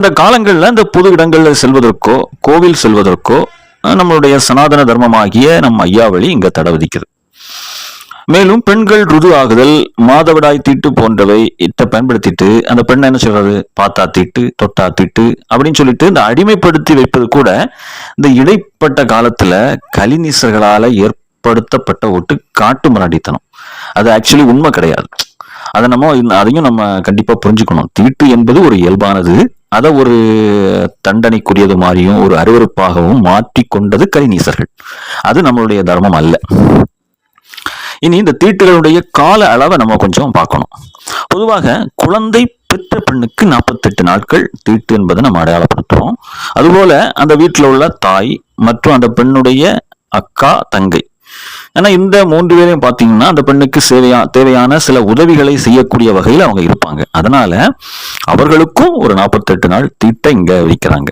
இந்த காலங்களில் இந்த பொது இடங்களில் செல்வதற்கோ கோவில் செல்வதற்கோ நம்மளுடைய சனாதன தர்மமாகிய நம் ஐயாவளி இங்க தடை விதிக்குது. மேலும் பெண்கள் ருது ஆகுதல், மாதவிடாய் தீட்டு போன்றவை இட்ட பயன்படுத்திட்டு அந்த பெண்ணை என்ன சொல்றது, பார்த்தா தீட்டு தொட்டா தீட்டு அப்படின்னு சொல்லிட்டு இந்த அடிமைப்படுத்தி வைப்பது கூட இந்த இடைப்பட்ட காலத்துல கலிநீசர்களால ஏற்படுத்தப்பட்ட ஒட்டு காட்டு மிராண்டித்தனம். அது ஆக்சுவலி உண்மை கிடையாது. அதையும் நம்ம கண்டிப்பா புரிஞ்சுக்கணும். தீட்டு என்பது ஒரு இயல்பானது. அதை ஒரு தண்டனைக்குரியது மாதிரியும் ஒரு அருவருப்பாகவும் மாற்றி கொண்டது கலிநீசர்கள். அது நம்மளுடைய தர்மம் அல்ல. இனி இந்த தீட்டுகளுடைய கால அளவை நம்ம கொஞ்சம் பார்க்கணும். பொதுவாக குழந்தை பெற்ற பெண்ணுக்கு 48 நாட்கள் தீட்டு என்பதை நம்ம அடையாளப்படுத்துறோம். அதுபோல அந்த வீட்டில் உள்ள தாய் மற்றும் அந்த பெண்ணுடைய அக்கா, தங்கை, ஏன்னா இந்த 3 பேரையும் பார்த்தீங்கன்னா அந்த பெண்ணுக்கு தேவையான சில உதவிகளை செய்யக்கூடிய வகையில் அவங்க இருப்பாங்க. அதனால அவர்களுக்கும் ஒரு 48 நாள் தீட்டை இங்க வைக்கிறாங்க.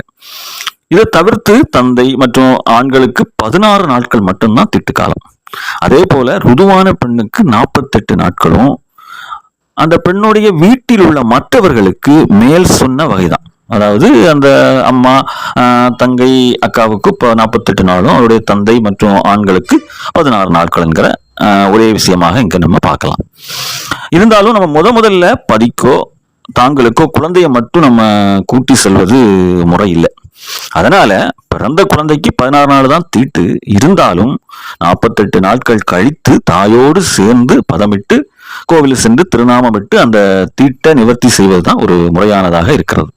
இதை தவிர்த்து தந்தை மற்றும் ஆண்களுக்கு 16 நாட்கள் மட்டும்தான் தீட்டு காலம். அதே போல ருதுவான பெண்ணுக்கு 48 நாட்களும், அந்த பெண்ணுடைய வீட்டில் உள்ள மற்றவர்களுக்கு மேல் சொன்ன வகைதான். அதாவது அந்த அம்மா, தங்கை, அக்காவுக்கு 48 நாளும், அவருடைய தந்தை மற்றும் ஆண்களுக்கு 16 நாட்கள்ங்கிற ஒரே விஷயமாக இங்க நம்ம பார்க்கலாம். இருந்தாலும் நம்ம முதல்ல பதிக்கோ தாங்களுக்கோ குழந்தைய மட்டும் நம்ம கூட்டி செல்வது முறை இல்லை. அதனால பிறந்த குழந்தைக்கு 16 நாள் தான் தீட்டு. இருந்தாலும் 48 நாட்கள் கழித்து தாயோடு சேர்ந்து பதமிட்டு கோவிலில் சென்று திருநாமமிட்டு அந்த தீட்டை நிவர்த்தி செய்வதுதான் ஒரு முறையானதாக இருக்கிறது.